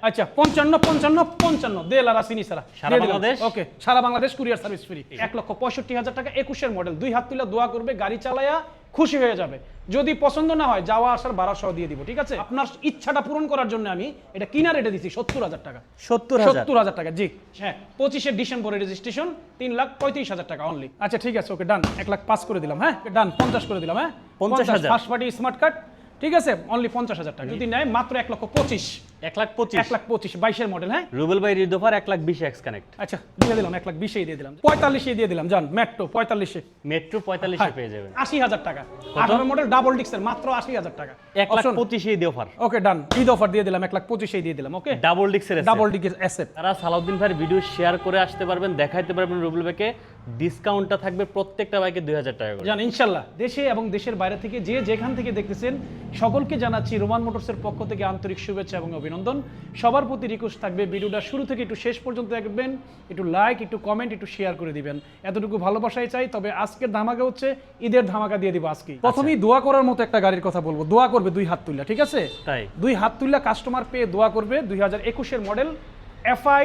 আচ্ছা 55 দেল আর আসিনি সারা সারা বাংলাদেশ? ওকে সারা Bangladesh courier service free 1,65,000 টাকা 21 মডেল দুই হাত তুলে দোয়া করবে গাড়ি চালায়া খুশি হয়ে যাবে যদি পছন্দ না হয় যাওয়া আসার ভাড়া সহ দিয়ে দিব ঠিক আছে আপনার ইচ্ছাটা পূরণ করার জন্য আমি এটা কিনা রেটে দিছি 70,000 টাকা 70,000 টাকা জি হ্যাঁ 25 ডিসেম্বরে রেজিস্ট্রেশন 3,35,000 টাকা অনলি আচ্ছা ঠিক আছে ওকে ডান 1,05,000 করে দিলাম হ্যাঁ ডান 50 করে দিলাম হ্যাঁ 50,000 ফার্স্ট পার্টি স্মার্ট কার্ড ঠিক আছে অনলি 50,000 টাকা যদি নেয় মাত্র 1,25,000 1,25,000 22 মডেল হ্যাঁ রুবেল ভাই রিদোফার 1,20,000 এক্স কানেক্ট আচ্ছা দিয়ে দিলাম 1,20,000 দিয়ে দিলাম 45 দিয়ে দিলাম জান মেট্রো 45 মেট্রো 45 পেয়ে যাবেন 80,000 টাকা 18 মডেল ডাবল ডিক্সের মাত্র 80,000 টাকা 1,25,000 দিয়ে অফার ওকে ডান ঈদ অফার দিয়ে দিলাম 1,25,000 দিয়ে দিলাম ওকে ডাবল ডিক্সের ডাবল ডিক্সের এসএফ তারা সালাউদ্দিন ভাইয়ের ভিডিও শেয়ার করে আসতে পারবেন দেখাইতে পারবেন রুবেল ভাইকে ডিসকাউন্টটা থাকবে প্রত্যেকটা বাইকে 2,000 টাকা করে জান ইনশাআল্লাহ দেশে এবং দেশের বাইরে থেকে যে যেখান থেকে দেখতেছেন সকলকে জানাচ্ছি রোমান মোটরসের পক্ষ থেকে আন্তরিক শুভেচ্ছা এবং অভিনন্দন সবার প্রতি রিকোয়েস্ট থাকবে ভিডিওটা শুরু থেকে একটু শেষ পর্যন্ত দেখবেন একটু লাইক একটু কমেন্ট একটু শেয়ার করে দিবেন এতটুকু ভালোবাসাই চাই তবে আজকের ধামাকা হচ্ছে ঈদের ধামাকা দিয়ে দিব আজকে প্রথমেই দোয়া করার মতো একটা গাড়ির কথা বলবো দোয়া করবে দুই হাত তুল্লা ঠিক আছে তাই দুই হাত তুল্লা কাস্টমার পেয়ে দোয়া করবে 2021 model FI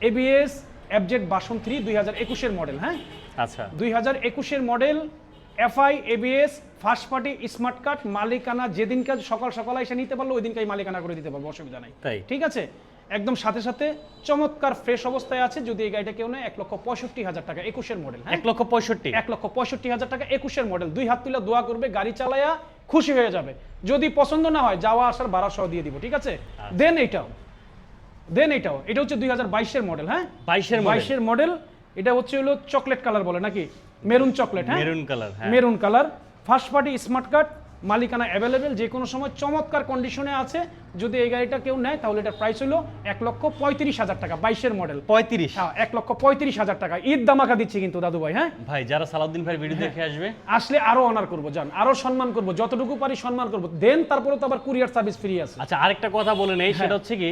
ABS FZ version 3 2021 model হ্যাঁ আচ্ছা 2021 model FI ABS first party smart card মালিকানা যেদিন কাজ সকাল সকাল এসে নিতে পারলো ওই দিনকাই মালিকানা করে দিতে পারবো অসুবিধা নাই তাই ঠিক আছে একদম সাথে সাথে চমৎকার ফ্রেশ অবস্থায় আছে যদি এই গাড়িটা কেউ নেয় 1,65,000 টাকা 21 মডেল 1,65,000 1,65,000 টাকা 21 মডেল দুই হাত তুলে দোয়া করবে গাড়ি চালায়া খুশি হয়ে যাবে যদি পছন্দ না হয় যাওয়া আসার ভাড়া সহ দিয়ে দিব ঠিক আছে দেন এটাও এটা হচ্ছে 2022 মডেল হ্যাঁ 22 মডেল এটা হচ্ছে হলো চকলেট কালার বলে নাকি মেরুন চকলেট হ্যাঁ মেরুন কালার হ্যাঁ maroon colour first party smart card মালিকানা অ্যাভেলেবেল যে কোনো সময় চমৎকার কন্ডিশনে আছে যদি এই গাড়িটা কেউ নেয় তাহলে এটার প্রাইস হলো 1,35,000 টাকা 22 মডেল 35 হ্যাঁ 1,35,000 টাকা ঈদ দামাকা দিচ্ছি কিন্তু দাদু ভাই হ্যাঁ ভাই যারা সালাউদ্দিন ভাইয়ের ভিডিও দেখে আসবে আসলে আরো অনার করবো জান আরো সম্মান করবো যতটুকু পারি সম্মান করবো দেন তারপরে তো আবার কুরিয়ার সার্ভিস ফ্রি আছে আচ্ছা আরেকটা কথা বলে নেই সেটা হচ্ছে কি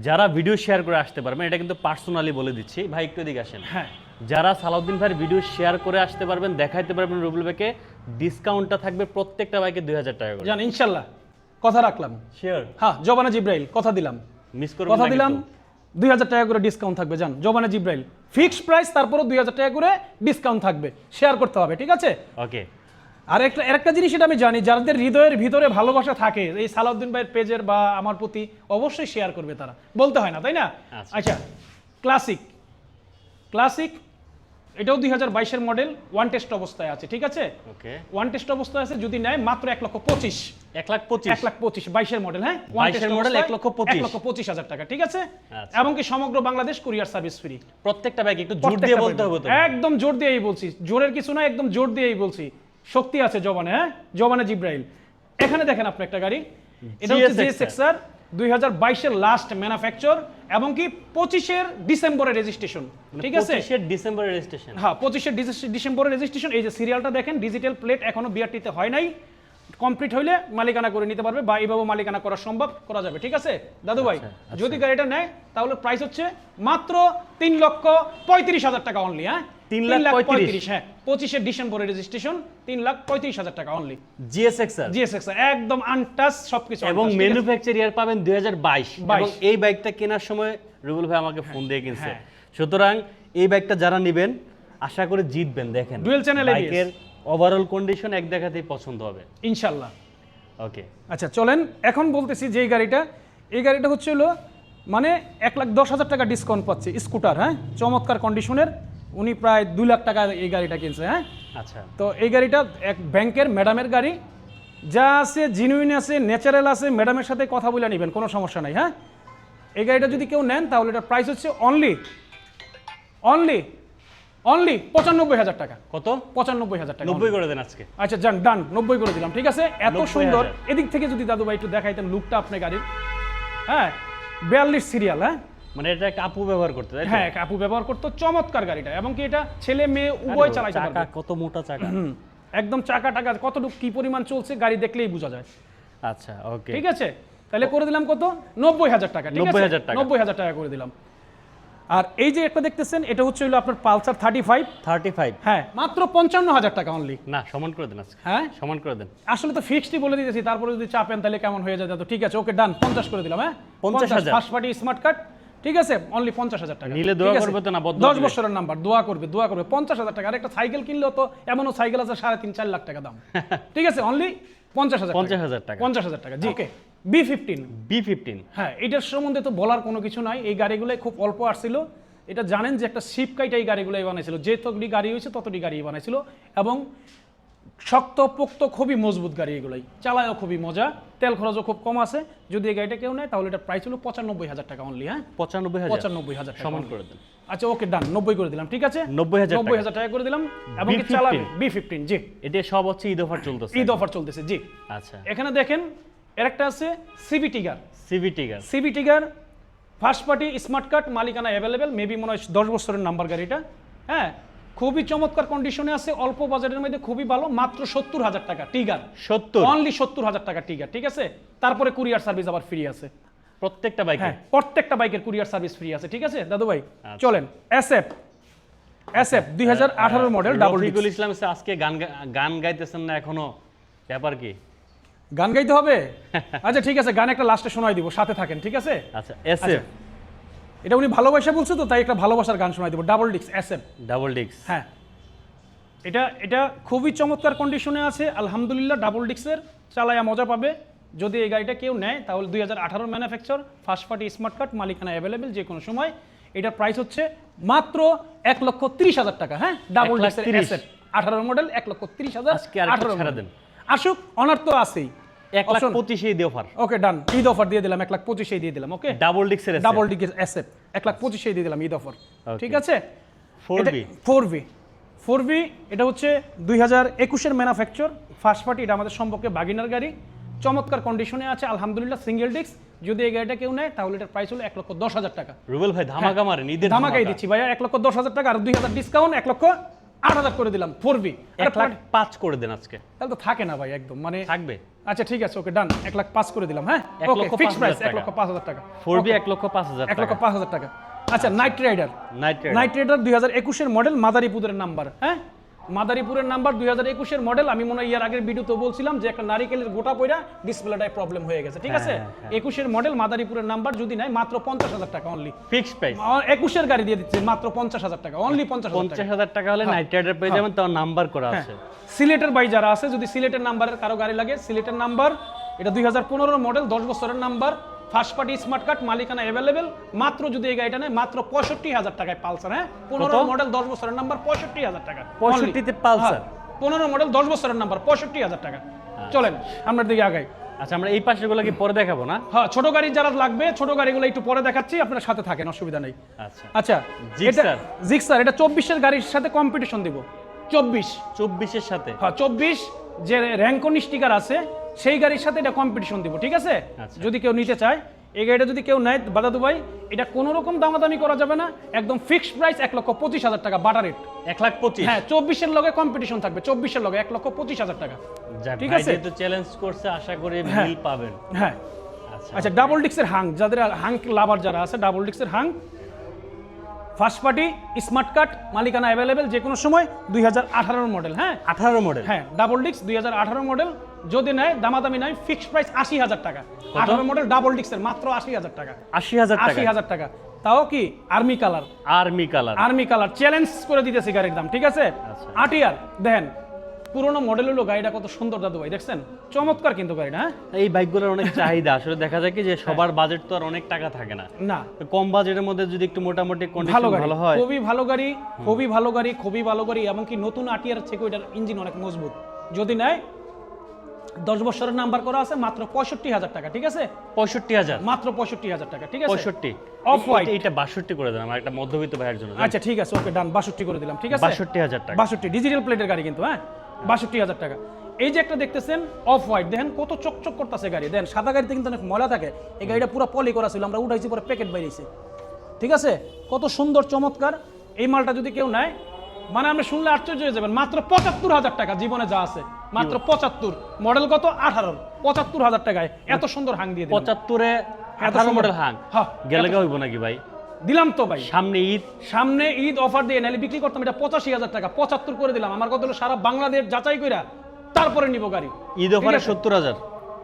যারা ভিডিও শেয়ার করে আসতে পারবেন এটা কিন্তু পার্সোনালি বলে দিচ্ছি ভাই একটু এদিকে আসেন হ্যাঁ যারা সালাউদ্দিন ভাইয়ের ভিডিও শেয়ার করে আসতে পারবেন দেখাইতে পারবেন রুবেল ভাইকে ডিসকাউন্টটা থাকবে প্রত্যেকটা বাইকে 2,000 টাকা করে জান ইনশাল্লাহ কথা রাখলাম শিওর হ্যাঁ জবানা জিব্রাইল কথা দিলাম মিস করবেন কথা না দিলাম কিন্তু। 2,000 টাকা করে ডিসকাউন্ট থাকবে জান জবানা জিব্রাইল ফিক্সড প্রাইস তারপরে 2,000 টাকা করে ডিসকাউন্ট থাকবে শেয়ার করতে হবে ঠিক আছে ওকে আর একটা জিনিস এটা আমি জানি যাদের হৃদয়ের ভিতরে ভালোবাসা থাকে এই সালাউদ্দিন ভাইয়ের পেজের বা আমার প্রতি অবশ্যই শেয়ার করবে তারা বলতে হয় না তাই না আচ্ছা ক্লাসিক এটাও 2022 মডেল ওয়ান টেস্ট অবস্থায় আছে ঠিক আছে ওকে ওয়ান টেস্ট অবস্থায় আছে যদি নেয় মাত্র 1,25,000 1,25,000 22 মডেল হ্যাঁ 22 মডেল 1,25,000 টাকা ঠিক আছে এবং কি সমগ্র বাংলাদেশ কুরিয়ার সার্ভিস ফ্রি প্রত্যেকটা বাইক একটু জোর দিয়ে বলতে হবে তো একদম জোর দিয়েই বলছি জোরের কিছু না একদম জোর দিয়েই বলছি শক্তি আছে জবানে হ্যাঁ জবানে জিব্রাইল এখানে দেখেন আপনি একটা গাড়ি এটা হচ্ছে জিএসএক্সআর 2022 এর লাস্ট ম্যানুফ্যাকচার এবং কি 25 ডিসেম্বরে রেজিস্ট্রেশন ঠিক আছে 25 ডিসেম্বরের রেজিস্ট্রেশন হ্যাঁ 25 ডিসেম্বরে রেজিস্ট্রেশন এই যে সিরিয়ালটা দেখেন ডিজিটাল প্লেট এখনো বিআরটিতে হয় নাই কমপ্লিট হইলে মালিকানা করে নিতে পারবে বা এইভাবে মালিকানা করা সম্ভব করা যাবে ঠিক আছে দাদু ভাই যদি গাড়িটা নেয় তাহলে প্রাইস হচ্ছে মাত্র 3,35,000 টাকা অনলি হ্যাঁ 3,35,000 হ্যাঁ 25 ডিসেম্বরে রেজিস্ট্রেশন 3,35,000 টাকা অনলি জিএসএক্সআর একদম আনটাচ সবকিছু এবং ম্যানুফ্যাকচার ইয়ার পাবেন 2022 এবং এই বাইকটা কেনার সময় রুবেল ভাই আমাকে ফোন দিয়ে কিনছে সুতরাং এই বাইকটা যারা নেবেন আশা করে জিতবেন দেখেন ডুয়েল চ্যানেল বাইকের ওভারঅল কন্ডিশন এক দেখাতেই পছন্দ হবে ইনশাআল্লাহ ওকে আচ্ছা চলেন এখন বলতেছি যে এই গাড়িটা হচ্ছে হলো মানে 1,10,000 টাকা ডিসকাউন্ট পাচ্ছে স্কুটার হ্যাঁ চমৎকার কন্ডিশনের উনি প্রায় 2 লাখ টাকা এই গাড়িটা কিনছে হ্যাঁ আচ্ছা তো এই গাড়িটা এক ব্যাংকের ম্যাডামের গাড়ি যা আছে জেনুইন আছে ন্যাচারাল আছে ম্যাডামের সাথে কথা বলে নেবেন কোনো সমস্যা নাই হ্যাঁ এই গাড়িটা যদি কেউ নেন তাহলে এটার প্রাইস হচ্ছে অনলি 95,000 টাকা কত 95,000 টাকা 90 করে দেন আজকে আচ্ছা যান ডান 90 করে দিলাম ঠিক আছে এত সুন্দর এদিক থেকে যদি দাদু ভাই একটু দেখাইতেন লুকটা আপনার গাড়ির হ্যাঁ 42 সিরিয়াল হ্যাঁ মানে এটা একটা আপু ব্যবহার করতে তাই হ্যাঁ আপু ব্যবহার করতে চমৎকার গাড়িটা এবং কি এটা ছেলে মেয়ে উভয় চালাতে পারবে চাকা কত মোটা চাকা একদম চাকা টাকা কতটুকু কি পরিমাণ চলছে গাড়ি দেখলেই বোঝা যায় আচ্ছা ওকে ঠিক আছে তাহলে করে দিলাম কত 90,000 টাকা ঠিক আছে 90,000 টাকা 90,000 টাকা করে দিলাম আর এই যে একটা দেখতেছেন এটা হচ্ছে হলো আপনার পালসার 35, হ্যাঁ মাত্র 55,000 টাকা অনলি। না সমান করে দেন আজকে, হ্যাঁ সমান করে দেন। আসলে তো ফিক্সডই বলে দিতেছি, তারপরে যদি চাপেন তাহলে কেমন হয়ে যায়, তো ঠিক আছে ওকে ডান 50 করে দিলাম। হ্যাঁ 50,000 ফার্স্ট পার্টি স্মার্ট কার্ড, ঠিক আছে অনলি 50,000 টাকা। নিলে দোয়া ঠিক আছে? করবে তো না, বদদোয়া 10 দিবে? বছরের নাম্বার, দোয়া করবে 50,000 টাকা। আর একটা সাইকেল কিনলেও তো এমনও সাইকেল আছে 3.5-4 লাখ টাকা দাম। ঠিক আছে অনলি 50,000 টাকা। 50,000 টাকা জি। ওকে B15, হ্যাঁ এটার সম্বন্ধে তো বলার কোনো কিছু নাই, এই গাড়িগুলোই খুব অল্প আসছিল। এটা জানেন যে একটা শিপ কাইটা এই গাড়িগুলোই বানাইছিল, যতটি গাড়ি হয়েছে ততটি গাড়ি বানাইছিল, এবং শক্ত পোক্ত খুবই মজবুত গাড়ি, এগুলোই চালায়ও খুবই মজা, তেল খরচও খুব কম আছে। যদি এই গাড়িটা কেউ নেয় তাহলে এটা প্রাইস হলো 95,000 টাকা অনলি। হ্যাঁ 95,000 টাকা সমান only। করে দেন। আচ্ছা ওকে ডান 90 করে দিলাম, ঠিক আছে 90,000 টাকা করে দিলাম। এবং কি B15 চালাবে B15 জি, এটা সব হচ্ছে ঈদ অফার চলতেছে। ঈদ অফার চলতেছে জি। আচ্ছা এখানে দেখেন এর একটা আছে CB Trigger, CB Trigger first party smart card, মালিকানা অ্যাভেলেবেল, মেবি মনে হয় 10 বছরের নাম্বার গাড়িটা। হ্যাঁ খুবই চমৎকার কন্ডিশনে আছে, অল্প বাজেটের মধ্যে খুবই ভালো, মাত্র 70,000 টাকা টিগার, 70 অনলি 70,000 টাকা টিগার, ঠিক আছে। তারপরে কুরিয়ার সার্ভিস আবার ফ্রি আছে প্রত্যেকটা বাইকে। হ্যাঁ প্রত্যেকটা বাইকের কুরিয়ার সার্ভিস ফ্রি আছে, ঠিক আছে দাদু ভাই। আচ্ছা। চলেন SF 2018 model double disc. Rafiqul Islam sir আজকে গান গাইতেছেন না এখনো, ব্যাপার কি? গান গাইতে হবে? আচ্ছা ঠিক আছে, গান একটা লাস্টে শোনাই দিব, সাথে থাকেন, ঠিক আছে। আচ্ছা এসএফ, এটা উনি ভালোবাসা বলছে তো, তাই একটা ভালোবাসার গান শোনাই দিব, double disc SF double disc. হ্যাঁ এটা খুবই চমৎকার কন্ডিশনে আছে আলহামদুলিল্লাহ, ডাবল ডিস্কের, চালায়া মজা পাবে। যদি এই গাড়িটা কেউ নেয় তাহলে 2018 manufacture, first party smart card, মালিকানা অ্যাভেলেবেল যে কোনো সময়। এটার প্রাইস হচ্ছে মাত্র 1,30,000 টাকা। হ্যাঁ ডাবল ডিস্কের 1,30,000 এসএফ 18 মডেল 1,30,000। আজকে আরেকটা ছাড়া দেন। আসুক, অনার তো আছেই। 1,25,000 ঈদ অফার। ওকে ডান, ঈদ অফার দিয়ে দিলাম, 1,25,000 দিয়ে দিলাম। ওকে ডাবল ডিস্কের ডাবল ডিস্ক এসএফ 1,25,000 দিয়ে দিলাম ঈদ অফার, ঠিক আছে। 4V 4V এটা হচ্ছে 2021 এর ম্যানুফ্যাকচার, ফার্স্ট পার্টি, এটা আমাদের সম্পর্কে বাগিনার গাড়ি, চমৎকার কন্ডিশনে আছে আলহামদুলিল্লাহ, সিঙ্গেল ডিস্ক। যদি এই গাড়িটা কেউ নেয় তাহলে এটার প্রাইস হলো 1,10,000 টাকা। রুবেল ভাই ধামাকা মারেন, ঈদের ধামাকাই দিচ্ছি ভাইয়া, 1,10,000 টাকা আর 2,000 ডিসকাউন্ট, 1,08,000 করে দিলাম 4V। 1,05,000 করে দেন আজকে। তাহলে তো থাকে না ভাই একদম, মানে থাকবে। আচ্ছা ঠিক আছে ওকে ডান, 1,05,000 করে দিলাম। হ্যাঁ ওকে ফিক্সড প্রাইস 1,05,000 টাকা। 4V 1,05,000 টাকা। 1,05,000 টাকা। আচ্ছা নাইট রাইডার 2021 এর মডেল, মাদারীপুরের নাম্বার। হ্যাঁ মাদারীপুরের নাম্বার, 2021 এর মডেল। আমি মনে হয় ইয়ার আগের ভিডিওতে বলছিলাম যে একটা নারিকেলের গোটা পয়রা ডিসপ্লেটায় প্রবলেম হয়ে গেছে, ঠিক আছে। 21 এর মডেল, মাদারীপুরের নাম্বার, যদি নেয় মাত্র 50,000 টাকা অনলি ফিক্সড প্রাইস। 21 এর গাড়ি দিয়ে দিচ্ছে মাত্র 50,000 টাকা অনলি, 50,000 টাকা হলে নাইট রাইডার পেয়ে যাবেন, তাও নাম্বার করা আছে। সিলেটের বাই যারা আছে, যদি সিলেটের নাম্বারের কারো গাড়ি লাগে, সিলেটের নাম্বার, এটা 2015 মডেল, 10 বছরের number, first party smart card, মালিকানা অ্যাভেলেবেল, মাত্র যদি এই গাড়িটা নেয় মাত্র 65,000 টাকায় পালসার। হ্যাঁ 15 মডেল 10 বছরের নাম্বার, 65,000 টাকা। 65 তে পালসার, 15 মডেল 10 বছরের নাম্বার, 65,000 টাকা। চলেন আমরা দিকে আগাই। আচ্ছা আমরা এই পাশেগুলো কি পরে দেখাবো না? হ্যাঁ ছোট গাড়ি যারা লাগবে, ছোট গাড়িগুলো একটু পরে দেখাচ্ছি, আপনারা সাথে থাকেন, অসুবিধা নেই। আচ্ছা আচ্ছা জিক্সার, এটা 24 এর গাড়ির সাথে কম্পিটিশন দিব। 24 এর সাথে, হ্যাঁ 24 যে র্যাঙ্কন স্টিকার আছে সেই গাড়ির সাথে এটা কম্পিটিশন দিব, ঠিক আছে। আচ্ছা। যদি কেউ নিতে চায় এই গাড়িটা, যদি কেউ নেয় বাদাদু ভাই, এটা কোনো রকম দামাদামি করা যাবে না, একদম ফিক্সড প্রাইস 1,25,000 টাকা বাটা রেট। 1,25,000 হ্যাঁ 24 এর লগে কম্পিটিশন থাকবে, 24 এর লগে 1,25,000 টাকা, ঠিক আছে। যেহেতু চ্যালেঞ্জ করছে আশা করি মিল পাবেন। হ্যাঁ আচ্ছা ডাবল ডিস্কের হাং, যাদের হাং লাভার যারা আছে, ডাবল ডিস্কের Hang, first party smart card, মালিকানা অ্যাভেলেবেল যে কোনো সময়, 2018 মডেল। হ্যাঁ 18 মডেল, হ্যাঁ ডাবল ডিস্ক 2018 মডেল, যদি নেয় দামাদামি নয়, ফিক্সড প্রাইস 80,000 টাকা। 18 মডেল ডাবল ডিস্কের মাত্র 80,000 টাকা। 80,000 টাকা, তাও কি army colour, army colour challenge করে দিতেছি গাড়ির দাম, ঠিক আছে। আচ্ছা। আটিয়ার দেখেন, পুরোনো মডেল হলো গাড়িটা, কত সুন্দর দাদু ভাই, দেখছেন চমৎকার কিন্তু গাড়িটা। হ্যাঁ এই বাইকগুলোর অনেক চাহিদা, আসলে দেখা যায় কি যে সবার বাজেট তো আর অনেক টাকা থাকে না, না কম বাজেটের মধ্যে যদি একটু মোটামুটি ভালো কন্ডিশন গাড়ি, ভালো হয়, খুবই ভালো গাড়ি, খুবই ভালো গাড়ি, খুবই ভালো গাড়ি, এমনকি নতুন আটিয়ার থেকে ওইটার ইঞ্জিন অনেক মজবুত। যদি নেয় 10 বছরের নাম্বার করা আছে, মাত্র 65,000 টাকা, ঠিক আছে। 65,000 মাত্র 65,000 টাকা, ঠিক আছে। 65 অফ হোয়াইট, এটা 62 করে দেন আমার একটা মধ্যবিত্ত ভাইয়ের জন্য। আচ্ছা ঠিক আছে ওকে ডান, 62 করে দিলাম, ঠিক আছে। 62,000 টাকা, 62 ডিজিটাল প্লেটের গাড়ি কিন্তু। হ্যাঁ 62,000 টাকা। এই যে একটা দেখতেছেন অফ হোয়াইট, দেখেন কত চকচক করতেছে গাড়ি, দেন সাদা গাড়িতে কিন্তু অনেক ময়লা থাকে, এই গাড়িটা পুরো পলি করা ছিল, আমরা উঠাইছি পরে প্যাকেট বাইরেছে, ঠিক আছে। কত সুন্দর চমৎকার এই মালটা, যদি কেউ নেয় মানে আমরা শুনলে আশ্চর্য হয়ে যাবেন, মাত্র 75,000 টাকা, জীবনে যা আছে মাত্র 75, মডেল কত 18, 75,000 টাকায় এত সুন্দর হাং দিয়ে দিলাম। 75 এ 18 মডেল হাং হ্যাঁ গেলে হইব নাকি ভাই? দিলাম তো ভাই, সামনে ঈদ, সামনে ঈদ অফার দিয়ে নাহলে বিক্রি করতাম এটা 85,000 টাকা, 75 করে দিলাম। আমার কথা হলো সারা বাংলাদেশ যাচাই কইরা তারপরে নিব গাড়ি। ঈদ অফারে 70,000।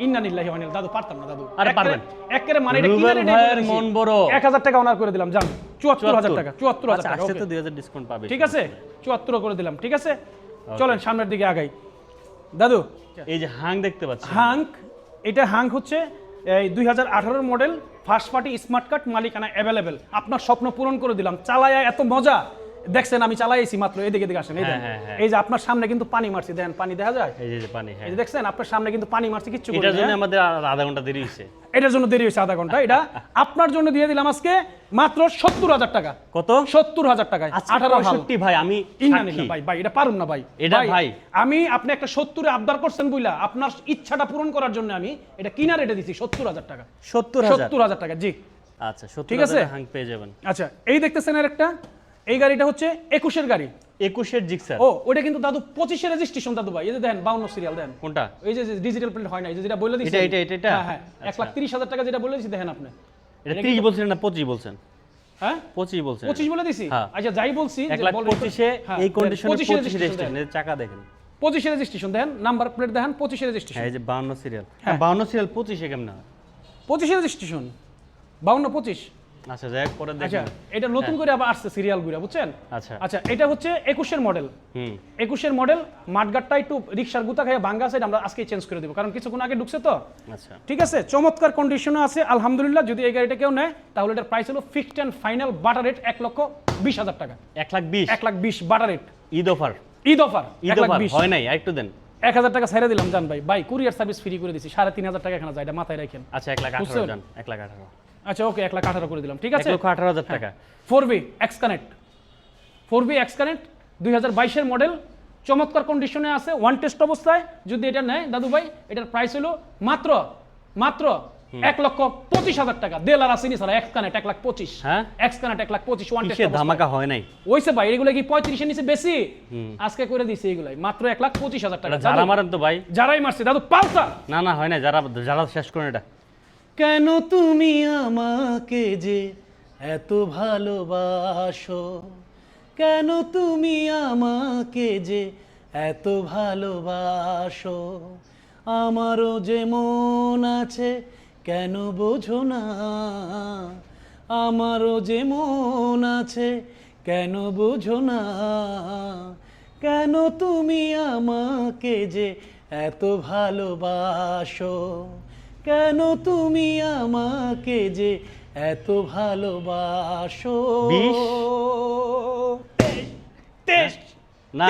ইন্নালিল্লাহি ওয়া ইন্না ইলাইহি, দাদু পারতাম না দাদু। আরে পারবেন। একেবারে মানে এটা রুবেল কিনা ভাইয়ের মন বড়। 1000 টাকা অনার করে দিলাম জান, 74,000 টাকা, 74,000 আচ্ছা, টাকা। আসছে okay। তো 2000 ডিসকাউন্ট পাবে। ঠিক আছে, 74 করে দিলাম। ঠিক আছে, চলেন সামনের দিকে আগাই দাদু। এই যে হাং দেখতে পাচ্ছি, হাঙ্ক, এটা হাঙ্ক হচ্ছে এই 2018 model, first party smart card, মালিকানা অ্যাভেলেবেল। আপনার স্বপ্ন পূরণ করে দিলাম। চালায়া এত মজা দেখছেন, আমি চালাইছি মাত্র। এদিকে দিকে আসেন, এই দেখেন, হ্যাঁ। এই যে আপনার সামনে কিন্তু পানি মারছি, দেখেন পানি দেখা যায়, এই যে পানি, হ্যাঁ। এই যে দেখছেন আপনার সামনে কিন্তু পানি মারছি, কিচ্ছু করি এটার না, জন্য হ্যাঁ? আমাদের আর আধা ঘন্টা দেরি হয়েছে। এটার জন্য দেরি হয়েছে আধা ঘন্টা। এটা আপনার জন্য দিয়ে দিলাম আজকে মাত্র 70,000 টাকা। কত? 70,000 টাকায়, 18 হাল। 65 ভাই, আমি ইন্নালিল্লাহ ভাই, ভাই এটা পারুম না ভাই। এটা ভাই। আমি আপনি একটা 70-এ আবদার করছেন বইলা আপনার ইচ্ছাটা পূরণ করার জন্য আমি এটা কিনা রেটে দিছি 70,000 টাকা। 70,000। 70,000 টাকা, জি। আচ্ছা, 70,000 ঠিক আছে? হাং পেয়ে যাবেন। আচ্ছা, এই দেখতেছেন আর একটা, এই গাড়িটা হচ্ছে 21-এর গাড়ি। 21-এর জিক্সার। ও ওটা কিন্তু দাদু 25-এর রেজিস্ট্রেশন দাদু ভাই। এই যে দেখেন 52 সিরিয়াল দেন। কোনটা? এই যে ডিজিটাল প্রিন্ট হয় না, এই যে যেটা বলে দিছি। এটা? হ্যাঁ, 1,30,000 টাকা যেটা বলে দিছি দেখেন আপনি। এটা 30 বলছেন না 25 বলছেন? হ্যাঁ, 25 বলছেন। 25 বলে দিছি। হ্যাঁ। আচ্ছা, যাই বলছি যে 1,25,000-এ এই কন্ডিশনে 25 রেজিস্ট্রেশন, এর চাকা দেখেন। 25-এর রেজিস্ট্রেশন দেখেন, নাম্বার প্লেট দেখেন, 25-এর রেজিস্ট্রেশন। হ্যাঁ, এই যে 52 সিরিয়াল। হ্যাঁ। হ্যাঁ, 52 সিরিয়াল 25-এ কেমন হয়? 25-এর রেজিস্ট্রেশন, 52-25। আচ্ছা, যাই হোক, পরে আচ্ছা, দেখেন। এটা নতুন করে আবার আসছে সিরিয়াল গুলা, বুঝছেন? আচ্ছা। আচ্ছা, এটা হচ্ছে 21-এর মডেল। হুম। 21-এর মডেল, মাঠগাটটা একটু রিকশার গুতা খেয়ে ভাঙ্গা আছে, আমরা আজকেই চেঞ্জ করে দেব, কারণ কিছুক্ষণ আগে ঢুকছে তো। আচ্ছা। ঠিক আছে, চমৎকার কন্ডিশনে আছে আলহামদুলিল্লাহ। যদি এই গাড়িটা কেউ নেয় তাহলে এটার প্রাইস হলো fixed and final better rate 1,20,000 টাকা। 1,20,000 1,20,000 better rate, Eid offer. Eid offer. Eid offer হয় নাই, আরেকটু দেন। 1,000 টাকা ছেড়ে দিলাম জান ভাই। ভাই কুরিয়ার সার্ভিস ফ্রি করে দিছি, 3,500 টাকা এখানে যায়, এটা মাথায় রাখেন। আচ্ছা, 1,18,000 জান, 1,18,000। আচ্ছা, ওকে, 1,18,000 করে দিলাম। ঠিক আছে, 1,18,000 টাকা। 4V X connect, 4V X connect 2022-এর মডেল, চমৎকার কন্ডিশনে আছে, ওয়ান টেস্ট অবস্থায়। যদি এটা নেয় দাদু ভাই, এটার প্রাইস হলো মাত্র 1,25,000 টাকা। দেলার আসেনি স্যার, এক্স কানেক্ট 1,25,000। হ্যাঁ, এক্স কানেক্ট 1,25,000 ওয়ান টেস্ট কিসে অবস্থায়। ধামাকা হয় নাই? ওইসে ভাই, এগুলো কি 35-এর নিচে বেশি? আজকে করে দিছি এগুলাই মাত্র 1,25,000 টাকা। এটা যারা মারেন তো ভাই। যারাই মারছে দাদু, পালসার। না হয় নাই, যারা শেষ করেন এটা। কেন তুমি আমাকে যে এত ভালোবাসো, কেন তুমি আমাকে যে এত ভালোবাসো, আমারও যে মন আছে কেন বোঝো না, আমারও যে মন আছে কেন বোঝো না, কেন তুমি আমাকে যে এত ভালোবাসো, কেন তুমি আমাকে যে এত ভালোবাসো। 20? না,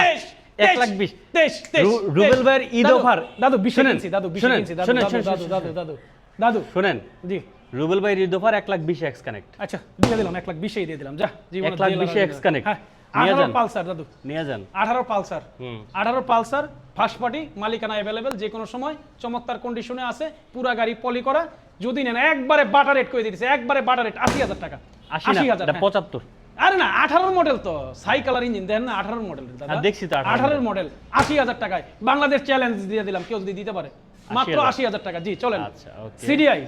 1,20,000 রুবেল ভাইয়ের ঈদ অফার। দাদু 20 শুনেন, কিনছি, দাদু 20 শুনেন, কিনছি, দাদু শুনেন, দাদু শুনেন, দাদু শুনেন, দাদু দাদু শুনেন, জি। রুবেল ভাইয়ের ঈদ অফার 1,20,000 এক্স কানেক্ট। আচ্ছা, দিয়ে দিলাম 1,20,000 দিয়ে দিলাম, যা জীবনে 1,20,000 এক্স কানেক্ট। হ্যাঁ, নিয়ে 18 যান, পালসার দাদু, নিয়ে যান। 18 পালসার, হুম। 18 পালসার ফার্স্ট পার্টি, মালিকানা অ্যাভেলেবেল, যে কোনো সময়, চমৎকার কন্ডিশনে আছে, পুরা গাড়ি পলি করা। যদি নেন একবারে বাটার রেট করে দিতেছে, একবারে বাটার রেট 80,000 টাকা। 80,000, এটা 75। আরে না, 18 মডেল তো, সাই কালার ইঞ্জিন দেন না, 18 মডেল দাদা। হ্যাঁ, দেখছি তো 18 মডেল, 80,000 টাকায় বাংলাদেশ চ্যালেঞ্জ দিয়ে দিলাম, কেউ যদি দিতে পারে, মাত্র 80,000 টাকা। জি, চলেন। আচ্ছা, ওকে। সিডিআই,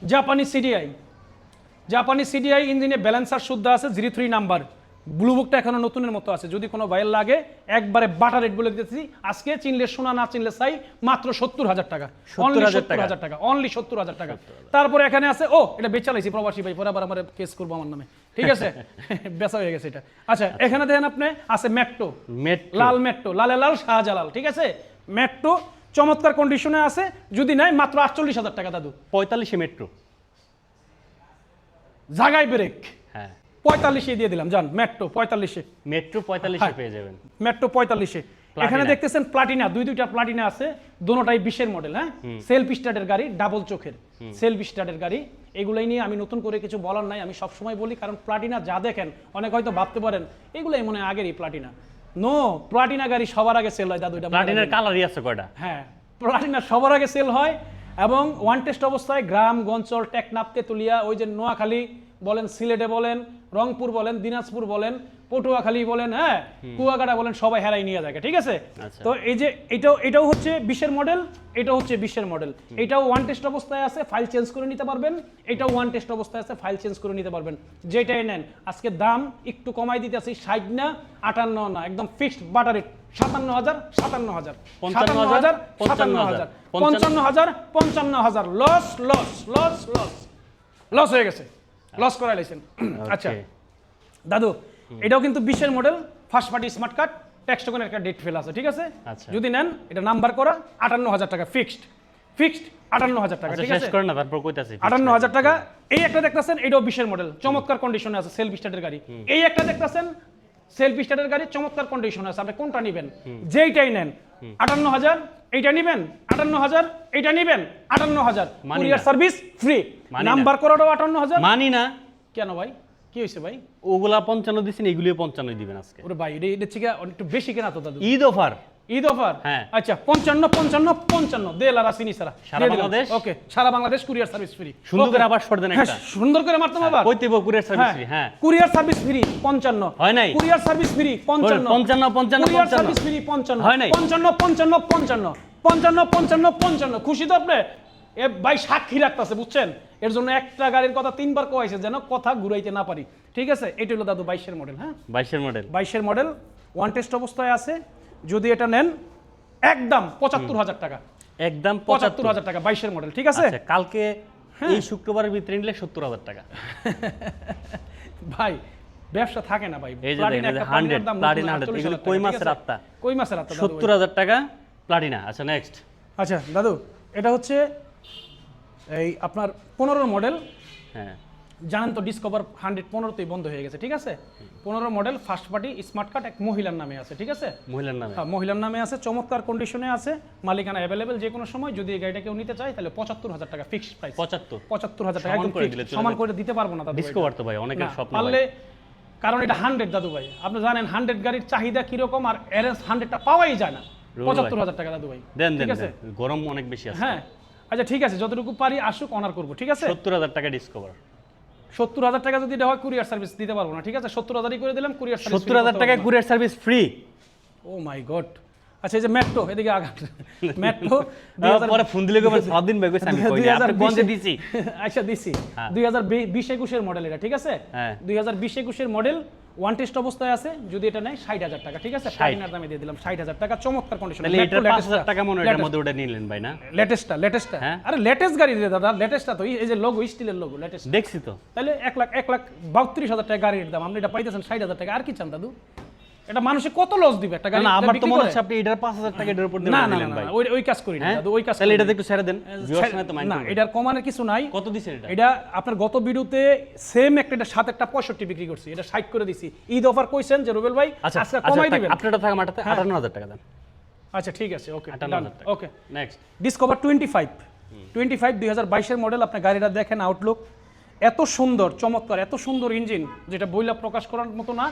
জাপানি সিডিআই ইঞ্জিনে ব্যালেন্সার শুদ্ধ আছে, 03 নাম্বার, ব্লু বুকটা এখনো নতুনের মতো আছে। যদি কোনো ভাইয়ের লাগে একবারে বাটার রেট বলে দিতেছি আজকে, চিনলে শোনা, না চিনলে চাই, মাত্র 70,000 টাকা। 70,000 টাকা, অনলি 70,000 টাকা। তারপরে এখানে আছে, ও এটা বেচা লাইছি প্রবাসী ভাই, পরে আবার আমার কেস করবো আমার নামে, ঠিক আছে? বেচা হয়ে গেছে এটা। আচ্ছা, এখানে দেখেন আপনি আছে মেট্রো, লাল মেট্রো, লালে লাল শাহজালাল, ঠিক আছে? মেট্রো চমৎকার কন্ডিশনে আছে, যদি নাই মাত্র 48,000 টাকা দাদু। 45-এ মেট্রো, জাগাই ব্রেক, হ্যাঁ, 45-এ দিয়ে দিলাম জান। মেট্রো 45-এ, মেট্রো 45-এ পেয়ে যাবেন। মেট্রো 45-এ। এখানে দেখতেছেন প্লাটিনা, দুইটা প্লাটিনা আছে, দোনোটাই 20-এর মডেল। হ্যাঁ, সেলফ স্টার্টের গাড়ি, ডাবল চোখের সেলফ স্টার্টের গাড়ি। এগুলাই নিয়ে আমি নতুন করে কিছু বলার নাই, আমি সবসময় বলি, কারণ প্লাটিনা যা দেখেন অনেক হয়তো ভাবতে পারেন এগুলাই মনে হয় আগেরই প্লাটিনা। নো, প্লাটিনা গাড়ি সবার আগে সেল হয় দাদু। এটা প্লাটিনার কালারই আছে কয়টা? হ্যাঁ, প্লাটিনা সবার আগে সেল হয়। এবং ওয়ান টেস্ট অবস্থায় গ্রাম গঞ্চল টেকনাফ তেতুলিয়া ওই যে নোয়াখালী বলেন, সিলেটে বলেন, রংপুর বলেন, দিনাজপুর বলেন, পটুয়াখালী বলেন, হ্যাঁ কুয়াকাটা বলেন, সবাই হেরাই নিয়ে যায়, ঠিক আছে। আচ্ছা। তো এই যে এটাও হচ্ছে 20-এর মডেল, এটাও হচ্ছে 20-এর মডেল। এটাও ওয়ান টেস্ট অবস্থায় আছে, ফাইল চেঞ্জ করে নিতে পারবেন। এটাও ওয়ান টেস্ট অবস্থায় আছে, ফাইল চেঞ্জ করে নিতে পারবেন। যেটাই নেন আজকে দাম একটু কমাই দিতে আছি, 60 না 58 না, একদম ফিক্সড বাটার rate 57,000 57,000 57,000 57,000 55,000 55,000 loss loss loss loss loss হয়ে গেছে, লস করাই লাইছেন। আচ্ছা দাদু, এটাও কিন্তু 20-এর model, first party smart card, tax টোকেনের একটা ডেট ফেল আছে, ঠিক আছে। যদি নেন এটা নাম্বার করা 58,000 টাকা ফিক্সড 58,000 টাকা, ঠিক আছে। শেষ করেন না, তারপর কইতাছি 58,000 টাকা। এই একটা দেখতেছেন, এটাও 20-এর মডেল, চমৎকার কন্ডিশনে আছে, সেলফ স্টার্টের গাড়ি। এই একটা দেখতেছেন সেলফ স্টার্টের গাড়ি, চমৎকার কন্ডিশনে আছে। আপনি কোনটা নেবেন? যেইটাই নেন 58,000, এইটা নেবেন 58,000, এইটা নেবেন 58,000, কুরিয়ার সার্ভিস ফ্রি, নাম্বার করাটাও 58,000। মানি না কেন ভাই, কি হয়েছে ভাই? ওগুলা 55 দিছেন, এগুলিও 55 দিবেন আজকে। ওরে ভাই এটা থেকে একটু বেশি কেনা তো দাদু। ঈদ অফার, ঈদ অফার, হ্যাঁ। আচ্ছা 55 55 55 দেল আর আসিনি সারা সারা বাংলাদেশ, ওকে সারা বাংলাদেশ কুরিয়ার সার্ভিস ফ্রি। সুন্দর করে আবার শর্ট দেন একটা, সুন্দর করে মারতাম আবার কইতেইব কুরিয়ার সার্ভিস ফ্রি। হ্যাঁ, কুরিয়ার সার্ভিস ফ্রি 55 হয় নাই? Courier service free 55 55 55 courier service free 55 হয় নাই? 55 55 55 55 55 55 খুশি তো আপনি? এ ভাই সাক্ষী রাখতেছে, বুঝছেন? এর জন্য একটা গাড়ির কথা 3 বার কইছে যেন কথা ঘুরাইতে না পারি, ঠিক আছে। এটা হলো দাদু 22-এর মডেল। হ্যাঁ 22-এর মডেল, 22-এর মডেল, ওয়ান টেস্ট অবস্থায় আছে। যদি এটা নেন একদম 75,000 টাকা, একদম 75,000 টাকা 22-এর মডেল, ঠিক আছে। আচ্ছা, কালকে এই শুক্রবারের ভিতরে নিলে 70,000 টাকা। ভাই ব্যবসা থাকে না ভাই, এই যে প্লাটিনা একটা 100 দাম প্লাটিনা 100 এগুলো কই মাছের আত্মা, কই মাছের আত্মা 70,000 টাকা প্লাটিনা। আচ্ছা নেক্সট। আচ্ছা দাদু, এটা হচ্ছে এই আপনার 15-এর মডেল। হ্যাঁ, জানেন তো ডিসকভার 100 15তেই বন্ধ হয়ে গেছে, ঠিক আছে। 15 model, first party smart card, এক মহিলার নামে আছে, ঠিক আছে। মহিলার নামে, হ্যাঁ মহিলার নামে আছে, চমৎকার কন্ডিশনে আছে, মালিকানা অ্যাভেলেবেল যে কোনো সময়। যদি এই গাড়িটা কেউ নিতে চায় তাহলে 75,000 টাকা ফিক্সড প্রাইস। 75,000 টাকা একদম সমান করে দিতে পারবো না দাদু। ডিসকভার তো ভাই অনেকের স্বপ্ন পারলে, কারণ এটা 100 দাদু ভাই, আপনি জানেন 100 গাড়ির চাহিদা কিরকম, আর এরএস 100টা পাওয়াই যায় না। 75,000 টাকা দাদু ভাই, দেন ঠিক আছে। গরম অনেক বেশি আছে। হ্যাঁ আচ্ছা ঠিক আছে, যতটুকু পারি আসুক, অনার করবো, ঠিক আছে। 70,000 টাকা ডিসকভার, 70,000 টাকা যদি দেওয়া হয় কুরিয়ার সার্ভিস দিতে পারবো না, ঠিক আছে। 70,000ই করে দিলাম, কুরিয়ার সার্ভিস 70,000 টাকা কুরিয়ার সার্ভিস ফ্রি। ও মাই গড। আচ্ছা এই যে মেট্রো, এদিকে আগা মেট্রো পরে ফোন দিলে কবে 7 দিন বেগে আমি কই না, আপনি বন্ধে দিছি। আচ্ছা দিছি 2020-21-এর মডেল এটা, ঠিক আছে। 2020-21-এর মডেল, ওয়ান টেস্ট অবস্থায় আছে। যদি এটা নেয় 60,000 টাকা, ঠিক আছে। প্লাটিনার দামে দিয়ে দিলাম 60,000 টাকা, চমৎকার কন্ডিশন। তাহলে এটা 5,000 টাকা মনে হয় এর মধ্যে ওটা নিলেন ভাই না? লেটেস্টটা আরে লেটেস্ট গাড়ি রে দাদা, লেটেস্টটা তো এই যে লোগো, স্টিলের লোগো, লেটেস্ট দেখছি তো। তাহলে 1,32,000 টাকা গাড়ির দাম, আপনি এটা পাইতেছেন 60,000 টাকা। আর কি চান দাদু? এটা মানুষে কত লস দিবে একটা গাড়ি? না আমার তো মনে হচ্ছে আপনি এটার 5,000 টাকা এটার উপর দিলেন ভাই। না ওই কাজ করি না দাদু, ওই কাজ। তাহলে এটাতে একটু ছেড়ে দেন, ভিউয়ার্স না তো মাইন্ড না, এটার কমানোর কিছু নাই। কত দিছেন এটা? এটা আপনার গত ভিডিওতে সেম একটা, এটা 7 একটা 65 বিক্রি করছি, এটা 60 করে দিছি। ঈদ অফার কইছেন যে রুবেল ভাই আজকে কমাই দিবেন। আপনারটা থাকা মাটাতে 58,000 টাকা দেন। আচ্ছা ঠিক আছে, ওকে 58,000 টাকা। ওকে নেক্সট ডিসকভার 25 2022-এর মডেল। আপনি গাড়িটা দেখেন, আউটলুক এত সুন্দর, চমৎকার, এত সুন্দর ইঞ্জিন, যেটা বইলা প্রকাশ করার মতো না,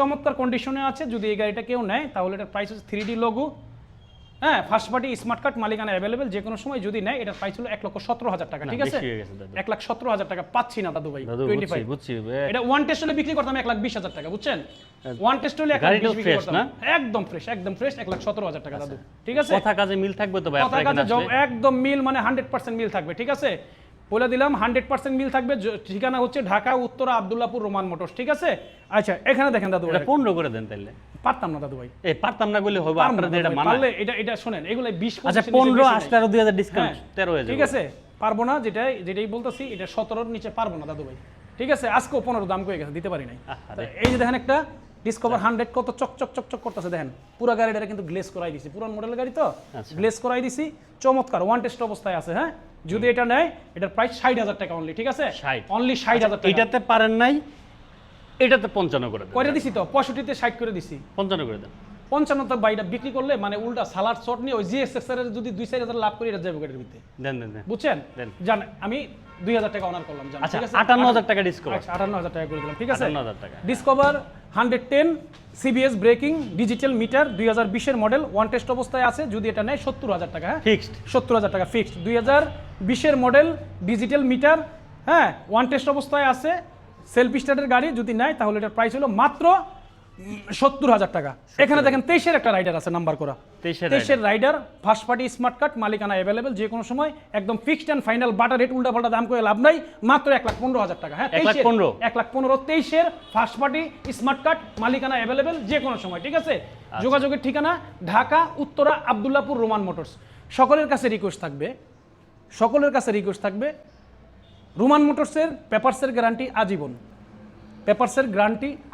চমৎকার কন্ডিশনে আছে। যদি এই গাড়িটা কেউ নেয় তাহলে এটার প্রাইস হচ্ছে 3D লোগো, হ্যাঁ ফার্স্ট পার্টি স্মার্ট কার্ড, মালিকানা অ্যাভেলেবেল যে কোনো সময়। যদি নেয় এটার প্রাইস হলো 1,17,000 টাকা, ঠিক আছে। 1,17,000 টাকা পাচ্ছি না দাদু ভাই। 25 বুঝছি এটা ওয়ান টেস্ট হলে বিক্রি করতাম 1,20,000 টাকা, বুঝছেন। ওয়ান টেস্ট হলে 1,20,000 বিক্রি করতাম, একদম ফ্রেশ 1,17,000 টাকা দাদু, ঠিক আছে। কথা কাজে মিল থাকবে তো ভাই, কথা কাজে একদম মিল, মানে 100% মিল থাকবে, ঠিক আছে। বলে দিলাম 100% মিল থাকবে। ঠিকানা হচ্ছে ঢাকা উত্তরা আব্দুল্লাহপুর রোমান মোটরস, ঠিক আছে। আচ্ছা এখানে দেখেন দাদু, এটা 15 করে দেন তাইলে। পারতাম না দাদু ভাই, এই পারতাম না বলে হবে, আপনাদের এটা মানা। পারলে এটা শুনেন, এগুলো 20 আচ্ছা 15 আসলে 2000 ডিসকাউন্ট 13 হয়ে যাবে, ঠিক আছে। পারবো না, যেটাই বলতাছি, এটা 17-র নিচে পারবো না দাদু ভাই, ঠিক আছে। আজকেও 15 দাম কয়ে গেছে, দিতে পারি নাই। এই যে দেখেন একটা ডিসকভার 100 কত চক করতেছে, দেখেন পুরো গাড়িটা কিন্তু গ্লেজ করাই দিছি, পুরান মডেলের গাড়ি তো গ্লেজ করাই দিছি, চমৎকার ওয়ান টেস্ট অবস্থায় আছে। হ্যাঁ যদি এটা নেয় এটার প্রাইস 60,000 টাকা অনলি, ঠিক আছে। অনলি 60,000 টাকা। এটাতে পারেন নাই, এটাতে 55 করে দেন। কয়টা দিছি তো 65-তে 60 করে দিছি, 55 করে দেন। 55 বাইটা বিক্রি করলে মানে উল্টা সালাড শট নিয়ে ওই জিএসএক্স এর যদি 2-4 লাভ করি এটা যাবে গাড়ির ভিতরে। দেন দেন দেন। বুঝছেন? দেন। জান আমি 2000 টাকা অনার করলাম জান, আচ্ছা ঠিক আছে? 58000 টাকা ডিসকাউন্ট। আচ্ছা 58000 টাকা করে দিলাম, ঠিক আছে? 58000 টাকা। Discover 110 CBS breaking digital meter 2020 এর মডেল, ওয়ান টেস্ট অবস্থায় আছে, যদি এটা নেয় 70000 টাকা। হ্যাঁ ফিক্সড 70000 টাকা ফিক্সড। 2020 এর মডেল ডিজিটাল মিটার, হ্যাঁ ওয়ান টেস্ট অবস্থায় আছে, সেলফ স্টার্টের গাড়ি, যদি নেয় তাহলে এটার প্রাইস হলো মাত্র 70000 টাকা। এখানে দেখেন 23 এর একটা রাইডার আছে নাম্বার করা, 23 এর rider, first party smart card, মালিকানা অ্যাভেলেবেল, যে কোনো সময় একদম ফিক্সড এন্ড ফাইনাল, বাটা রেট উল্টা পাল্টা দাম করে লাভ নাই, মাত্র 1,15,000 টাকা। হ্যাঁ 1,15,000 23 এর ফার্স্ট পার্টি স্মার্ট কার্ড, মালিকানা অ্যাভেলেবেল, যে কোনো সময়, ঠিক আছে? যোগাযোগের ঠিকানা ঢাকা উত্তরা আব্দুল্লাহপুর রোমান মোটরস। সকলের কাছে রিকোয়েস্ট থাকবে রোমান মোটরসের পেপারসের গ্যারান্টি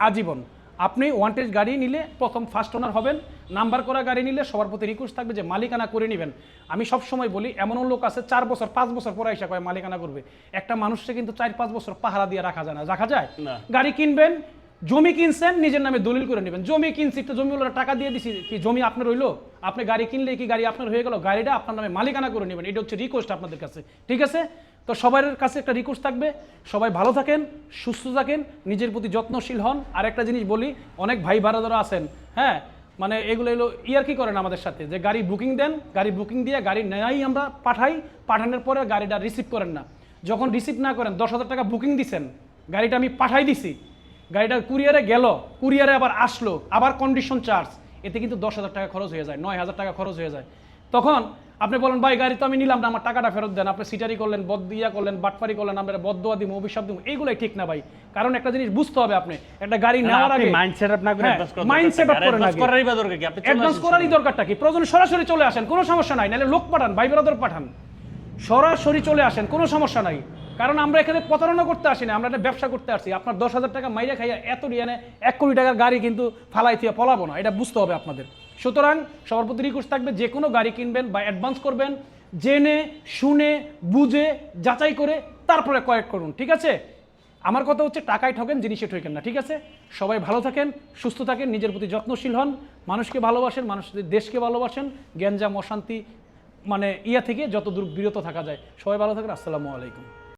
আজীবন, আপনি ওয়ান্টেজ গাড়ি নিলে প্রথম ফার্স্ট ওনার হবেন, নাম্বার করা গাড়ি নিলে সবার প্রতি রিকোয়েস্ট থাকবে যে মালিকানা করে নেবেন। আমি সব সময় বলি, এমনও লোক আছে 4 বছর 5 বছর পরে এসে কয় মালিকানা করবে। একটা মানুষকে কিন্তু 4-5 বছর পাহারা দিয়ে রাখা যায় না, রাখা যায়? গাড়ি কিনবেন, জমি কিনছেন, নিজের নামে দলিল করে নেবেন। জমি কিনছি তো জমিওয়ালা টাকা দিয়ে দিছি, কি জমি আপনার রইলো? আপনি গাড়ি কিনলে কি গাড়ি আপনার হয়ে গেল? গাড়িটা আপনার নামে মালিকানা করে নেবেন, এটা হচ্ছে রিকোয়েস্ট আপনাদের কাছে, ঠিক আছে? তো সবার কাছে একটা রিকোয়েস্ট থাকবে, সবাই ভালো থাকেন, সুস্থ থাকেন, নিজের প্রতি যত্নশীল হন। আর একটা জিনিস বলি, অনেক ভাই ভাড়াদারা আছেন, হ্যাঁ মানে এগুলো ইয়ার কি করেন আমাদের সাথে, যে গাড়ি বুকিং দেন, গাড়ি বুকিং দিয়ে গাড়ি নেয় আমরা পাঠানোর পরে গাড়িটা রিসিভ করেন না। যখন রিসিভ না করেন, 10,000 টাকা বুকিং দিছেন, গাড়িটা আমি পাঠাই দিছি, গাড়িটা কুরিয়ারে গেল, কুরিয়ারে আবার আসলো, আবার কন্ডিশন চার্জ, এতে কিন্তু 10,000 টাকা খরচ হয়ে যায়, 9,000 টাকা খরচ হয়ে যায়। তখন আপনি বলেন ভাই গাড়ি তো আমি নিলাম না, আমার টাকাটা ফেরত দেন। আপনি সিটারি করলেন, করলেন, বাটপারি করলেন, আমরা বদদোয়া দিব, অভিশাপ দিব, এইগুলাই ঠিক না ভাই। কারণ একটা জিনিস বুঝতে হবে, আপনি একটা গাড়ি নেওয়ার আগে মাইন্ড সেটআপ না করে মাইন্ড সেটআপ করেন, করারই বা দরকার কি? আপনি অ্যাডভান্স করারই দরকারটা কি? প্রয়োজন সরাসরি চলে আসেন, কোনো সমস্যা নাই, নাহলে লোক পাঠান, ভাই ব্রাদার পাঠান, সরাসরি চলে আসেন, কোনো সমস্যা নাই। কারণ আমরা এখানে প্রতারণা করতে আসি না, আমরা একটা ব্যবসা করতে আসছি। আপনার 10,000 টাকা মাইরা খাইয়া এত রিয়ানে 1 কোটি টাকার গাড়ি কিন্তু ফালাই দিয়ে পলাবো না, এটা বুঝতে হবে আপনাদের। সুতরাং সবার প্রতি রিকোয়েস্ট থাকবে, যে কোনো গাড়ি কিনবেন বা অ্যাডভান্স করবেন, জেনে শুনে বুঝে যাচাই করে তারপরে ক্রয় করুন, ঠিক আছে? আমার কথা হচ্ছে, টাকায় ঠকেন, জিনিসে ঠকেন না, ঠিক আছে? সবাই ভালো থাকেন, সুস্থ থাকেন, নিজের প্রতি যত্নশীল হন, মানুষকে ভালোবাসেন, মানুষদের দেশকে ভালোবাসেন, গ্যাঞ্জাম অশান্তি মানে থেকে যত দূর বিরত থাকা যায়। সবাই ভালো থাকেন, আসসালামু আলাইকুম।